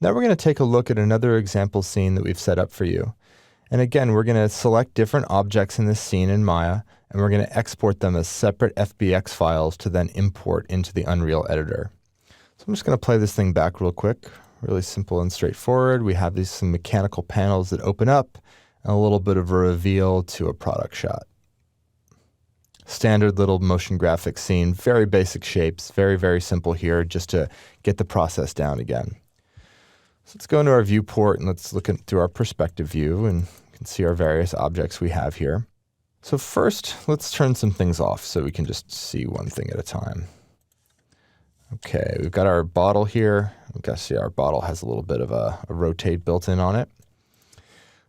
Now we're going to take a look at another example scene that we've set up for you. And again, we're going to select different objects in this scene in Maya, and we're going to export them as separate FBX files to then import into the Unreal editor. So I'm just going to play this thing back real quick. Really simple and straightforward. We have some mechanical panels that open up and a little bit of a reveal to a product shot. Standard little motion graphics scene, very basic shapes, very, very simple here just to get the process down again. So let's go into our viewport and let's look through our perspective view, and you can see our various objects we have here. So first, let's turn some things off so we can just see one thing at a time. Okay, we've got our bottle here. You can see our bottle has a little bit of a rotate built in on it.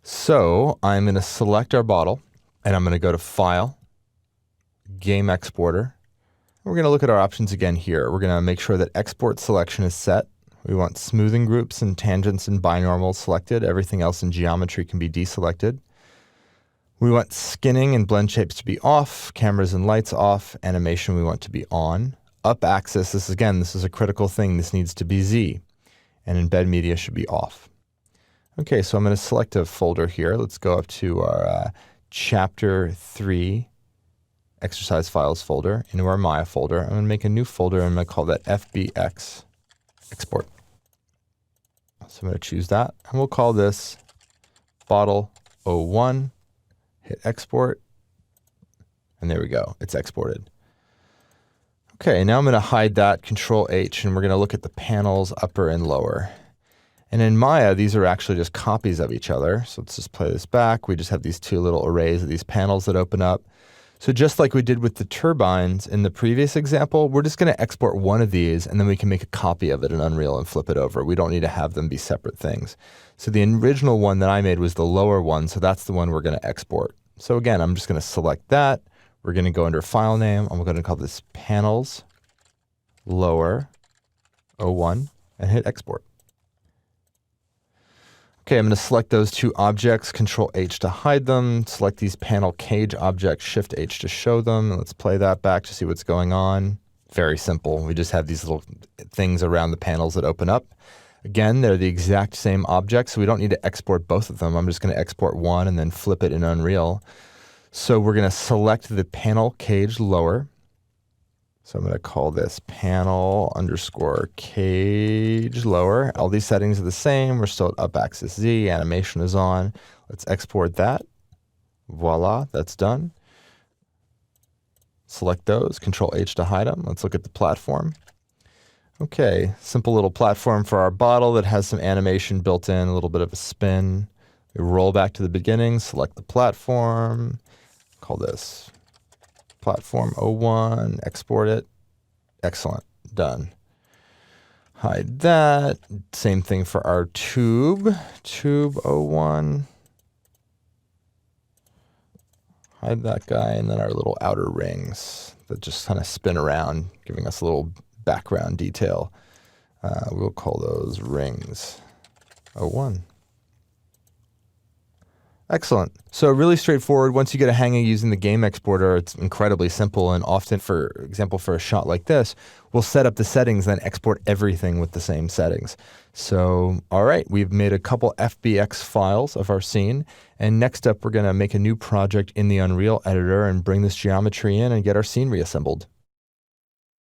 So I'm going to select our bottle, and I'm going to go to File, Game Exporter. We're going to look at our options again here. We're going to make sure that export selection is set. We want smoothing groups and tangents and binormals selected. Everything else in geometry can be deselected. We want skinning and blend shapes to be off, cameras and lights off, animation we want to be on. Up axis, this is a critical thing. This needs to be Z. And embed media should be off. Okay, so I'm going to select a folder here. Let's go up to our Chapter 3 exercise files folder, into our Maya folder. I'm going to make a new folder, and I'm going to call that FBX Export. So I'm going to choose that, and we'll call this Bottle 01. Hit Export, and there we go. It's exported. Okay, now I'm going to hide that, Control H, and we're going to look at the panels upper and lower. And in Maya, these are actually just copies of each other. So let's just play this back. We just have these two little arrays of these panels that open up. So just like we did with the turbines in the previous example, we're just going to export one of these, and then we can make a copy of it in Unreal and flip it over. We don't need to have them be separate things. So the original one that I made was the lower one, so that's the one we're going to export. So again, I'm just going to select that. We're going to go under File Name. I'm going to call this Panels Lower 01 and hit Export. Okay, I'm going to select those two objects, Control H to hide them, select these panel cage objects, Shift H to show them, and let's play that back to see what's going on. Very simple. We just have these little things around the panels that open up. Again, they're the exact same objects, so we don't need to export both of them. I'm just going to export one and then flip it in Unreal. So we're going to select the panel cage lower. So I'm going to call this panel underscore cage lower. All these settings are the same. We're still at up axis Z. Animation is on. Let's export that. Voila, that's done. Select those. Control H to hide them. Let's look at the platform. Okay, simple little platform for our bottle that has some animation built in, a little bit of a spin. We roll back to the beginning, select the platform, call this Platform 01, export it. Excellent, done. Hide that. Same thing for our tube, tube 01. Hide that guy, and then our little outer rings that just kind of spin around, giving us a little background detail. We'll call those rings 01. Excellent. So really straightforward. Once you get a hang of using the game exporter, it's incredibly simple. And often, for example, for a shot like this, we'll set up the settings, then export everything with the same settings. So, all right, we've made a couple FBX files of our scene. And next up, we're going to make a new project in the Unreal editor and bring this geometry in and get our scene reassembled.